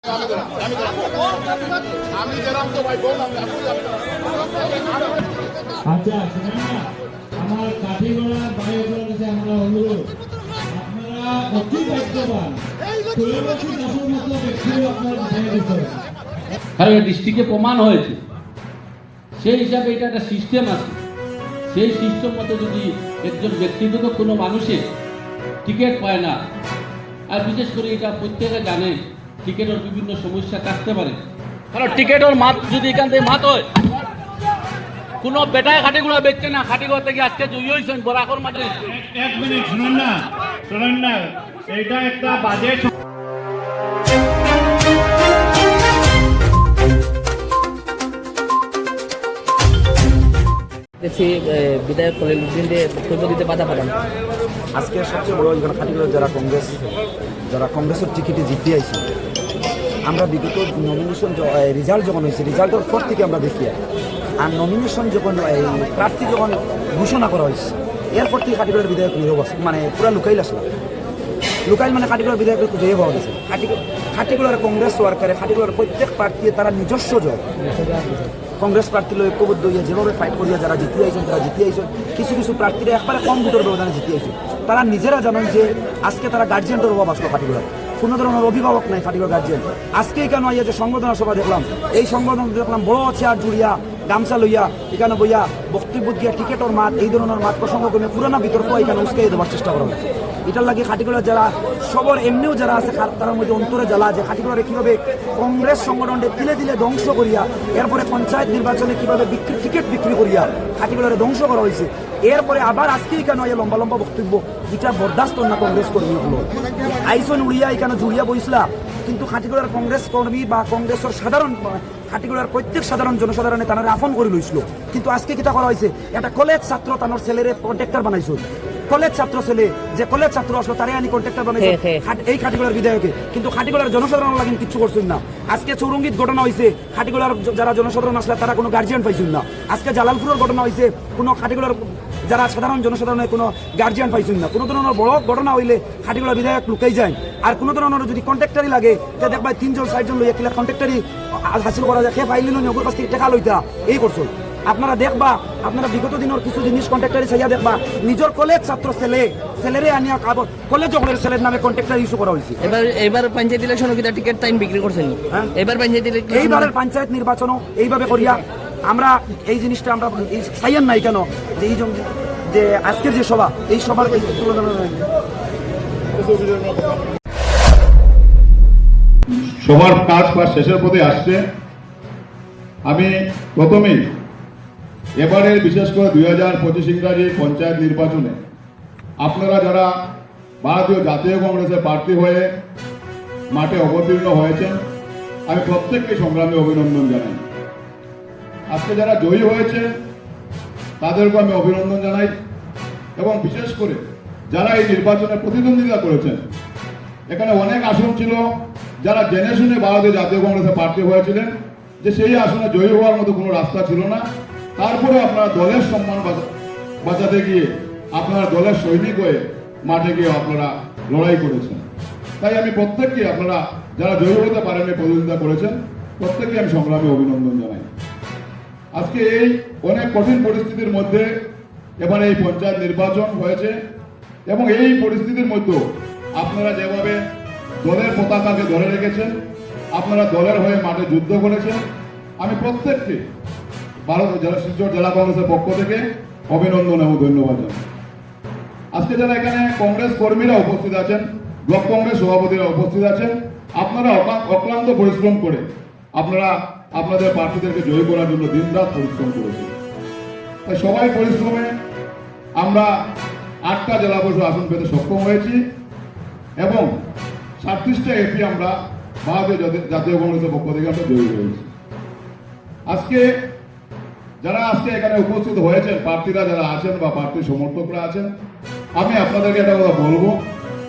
আচ্ছা আমার কাঠিগড়া ভাইয়ের কাছে আমরা অনুরোধ, আপনারা অতি দায়িত্ববান কারণ ডিস্ট্রিক্টে প্রমাণ হয়েছে, সেই হিসাবে এটা একটা সিস্টেম আছে। সেই সিস্টেম মতো যদি একজন ব্যক্তিগত কোনো মানুষের টিকিট পায় না, আর বিশেষ করে এটা প্রত্যেকে জানে টিকিটের বিভিন্ন সমস্যা থাকতে পারে, কারণ টিকিটের মাত যদি এখান থেকে মাত হয়, কোনো বেটায় খাটিগুলো বেচছে না, খাটিগুলো থেকে আজকে জয়ী হয়েছেন বরাকর মাঠে। এক মিনিট শুনুন না, এইটা একটা বাজেট। দেখছি বিধায়ক কলিলুদ্দিন বক্তব্য দিতে বাধা পাঠান। আজকে সবচেয়ে বড় এখানে খাটিগুলো যারা কংগ্রেসের টিকিটে জিতে আইছে, আমরা বিগত নমিনেশন রেজাল্ট যখন হয়েছে, রেজাল্টের পর থেকে আমরা দেখি, আর নমিনেশন যখন প্রার্থী যখন ঘোষণা করা হয়েছে, এরপর থেকে খাটিগুলোর বিধায়ক মানে পুরা লুকাইল আসলাম। লুকাইল মানে খাটিগুলোর বিধায়কের খুঁজে পাওয়া গেছে। খাটিগুলোর কংগ্রেস সরকারে খাটিগুলোর প্রত্যেক প্রার্থী তারা নিজস্ব জয় কংগ্রেস প্রার্থী ঐক্যবদ্ধ হইয়া যেভাবে ফাইট করিয়া যারা জিতে আইছেন তারা জিতে আইছেন। কিছু কিছু প্রার্থীরা একবারে কম ভোটের ব্যবধানে জিতে আইছেন। তারা নিজেরা জানেন যে আজকে তারা গার্জিয়ানের অভাব আসলো খাটিগুলোর, কোনো ধরনের অভিভাবক নাই খাটিগুলোর গার্জিয়ান। আজকেই কেন আইয়া যে সংবর্ধনা সভা দেখলাম, এই সংবর্ধনা দেখলাম বড় চেয়ার জুড়িয়া গামছা লইয়া এখানে বইয়া বক্তব্য দিয়া টিকেটের মাত এই ধরনের মাত প্রসঙ্গ করে পুরানা বিতর্ক এখানে উস্কাই দেওয়ার চেষ্টা করা হয়েছে। এটার লাগে খাটিগুলোর যারা সবর এমনিও যারা আছে তার মধ্যে অন্তরে জ্বালা যে খাটিগুলোরে কীভাবে কংগ্রেস সংগঠনকে তিলে তিলে ধ্বংস করিয়া, এরপরে পঞ্চায়েত নির্বাচনে কীভাবে টিকিট বিক্রি করিয়া খাটিগুলোরে ধ্বংস করা হয়েছে। এরপরে আবার আজকেই কেন এই লম্বা লম্বা বক্তব্য, এটা বরদাস্ত না কংগ্রেস কর্মী হলো আইসন উড়িয়া এখানে জুড়িয়া বইসলা। কিন্তু খাটিগুলোর কংগ্রেস কর্মী বা কংগ্রেসের সাধারণ খাটিগুলোর প্রত্যেক সাধারণ জনসাধারণে তারা আফন করে লইছিল। কিন্তু আজকে কিতা করা হয়েছে, একটা কলেজ ছাত্র তানোর ছেলেরে কন্ট্রাক্টর বানাইছো। কলেজ ছাত্র ছেলে যে কলেজ ছাত্র আসলো তারে আনি কন্ট্রাক্টর বানাইছে এই খাটিগুলার বিধায়কে। কিন্তু খাটিগুলার জনসাধারণ লাগেন কিচ্ছু করছেন না। আজকে চৌরঙ্গীত ঘটনা হয়েছে, খাটিগুলার যারা জনসাধারণ আসলে তারা কোনো গার্জিয়ান পাইছেন না। আজকে জালালপুরের ঘটনা হয়েছে, কোনো খাটিগুলার যারা সাধারণ জনসাধারণের কোনো গার্জিয়ান পাইছেন না। কোনো ধরনের বড় ঘটনা হইলে খাটিগুলার বিধায়ক লুকাই যায়। আর কোনো ধরনের যদি কন্ট্রাক্টারি লাগে তা দেখবা 3জন 4জন লইয়া কিলা কন্ট্রাক্টারি হাসিল করা যায়, সে পাইলেন নগর কাছ থেকে টাকা লইতা এই করছো। আপনারা দেখবা, আপনারা বিগত দিনের কিছু জিনিস কন্ট্রাক্টারি চাইয়া দেখবা, নিজের কলেজ ছাত্র ছেলেরে আনিয়া কলেজ জগলের ছেলের নামে কন্ট্রাক্টার ইস্যু করা হয়েছে। এবার পঞ্চায়েত ইলেকশনও কি টিকিট টাইম বিক্রি করছেন? এবার পঞ্চায়েত ইলেকশন, এইবারের পঞ্চায়েত নির্বাচনও এইভাবে করিয়া আমরা এই জিনিসটা আমরা চাইয়ান নাই কেন যে এই যে আজকের যে সভা, এই সভার সবার কাজ শেষের পথে আসছে। আমি প্রথমেই এবারের বিশেষ করে 2025 ইংরাজি পঞ্চায়েত নির্বাচনে আপনারা যারা ভারতীয় জাতীয় কংগ্রেসের প্রার্থী হয়ে মাঠে অবতীর্ণ হয়েছেন, আমি প্রত্যেককে সংগ্রামী অভিনন্দন জানাই। আজকে যারা জয়ী হয়েছে তাদেরকে আমি অভিনন্দন জানাই, এবং বিশেষ করে যারা এই নির্বাচনে প্রতিদ্বন্দ্বিতা করেছেন, এখানে অনেক আসন ছিল যারা জেনে শুনে ভারতীয় জাতীয় কংগ্রেসের প্রার্থী হয়েছিলেন, যে সেই আসনে জয়ী হওয়ার মতো কোনো রাস্তা ছিল না। তারপরে আপনারা দলের সম্মান বাঁচাতে গিয়ে আপনারা দলের সৈনিক হয়ে মাঠে গিয়ে আপনারা লড়াই করেছেন। তাই আমি প্রত্যেককে, আপনারা যারা জয়ী হতে পারেননি প্রতিদ্বন্দ্বিতা করেছেন, প্রত্যেককে আমি সংগ্রামী অভিনন্দন জানাই। আজকে এই অনেক কঠিন পরিস্থিতির মধ্যে এবারে এই পঞ্চায়েত নির্বাচন হয়েছে, এবং এই পরিস্থিতির মধ্যে আপনারা যেভাবে দলের পতাকাকে ধরে রেখেছেন, আপনারা দলের হয়ে মাঠে যুদ্ধ করেছেন, আমি প্রত্যেককে ভারত শিলচর জেলা কংগ্রেসের পক্ষ থেকে অভিনন্দন এবং ধন্যবাদ জানাই। আজকে যারা এখানে কংগ্রেস কর্মীরা উপস্থিত আছেন, ব্লক কংগ্রেস সভাপতিরা উপস্থিত আছেন, আপনারা অক্লান্ত পরিশ্রম করে আপনারা আপনাদের প্রার্থীদেরকে জয়ী করার জন্য দিনরাত পরিশ্রম করেছেন। তাই সবাই পরিশ্রমে আমরা 8টা জেলা পরিষদ আসন পেতে সক্ষম হয়েছি, এবং 37টা এপি আমরা ভারতীয় জাতীয় কংগ্রেসের পক্ষ থেকে আমরা জয়ী হয়েছি। আজকে যারা এখানে উপস্থিত হয়েছেন, প্রার্থীরা যারা আছেন বা প্রার্থীর সমর্থকরা আছেন, আমি আপনাদেরকে একটা কথা বলবো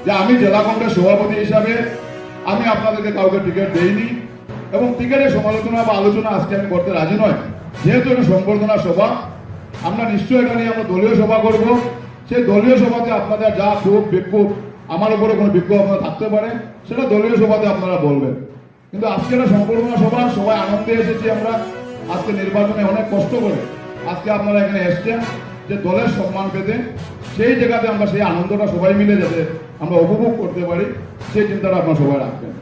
যে আমি জেলা কংগ্রেস সভাপতি হিসাবে আমি আপনাদেরকে কাউকে টিকিট দেইনি, এবং টিকিটের সমালোচনা বা আলোচনা আজকে আমি করতে রাজি নয়। যেহেতু এটা সংবর্ধনা সভা, আমরা নিশ্চয়ই এখানে আমরা দলীয় সভা করব। সেই দলীয় সভাতে আপনাদের যা ক্ষোভ বিক্ষোভ, আমার উপরে কোনো বিক্ষোভ আপনার থাকতে পারে, সেটা দলীয় সভাতে আপনারা বলবেন। কিন্তু আজকে একটা সম্পূর্ণ সভা, সবাই আনন্দে এসেছি আমরা। আজকে নির্বাচনে অনেক কষ্ট করে আজকে আপনারা এখানে এসছেন যে দলের সম্মান পেতে, সেই জায়গাতে আমরা সেই আনন্দটা সবাই মিলে যাতে আমরা উপভোগ করতে পারি, সেই চিন্তাটা আপনারা সবাই রাখবেন।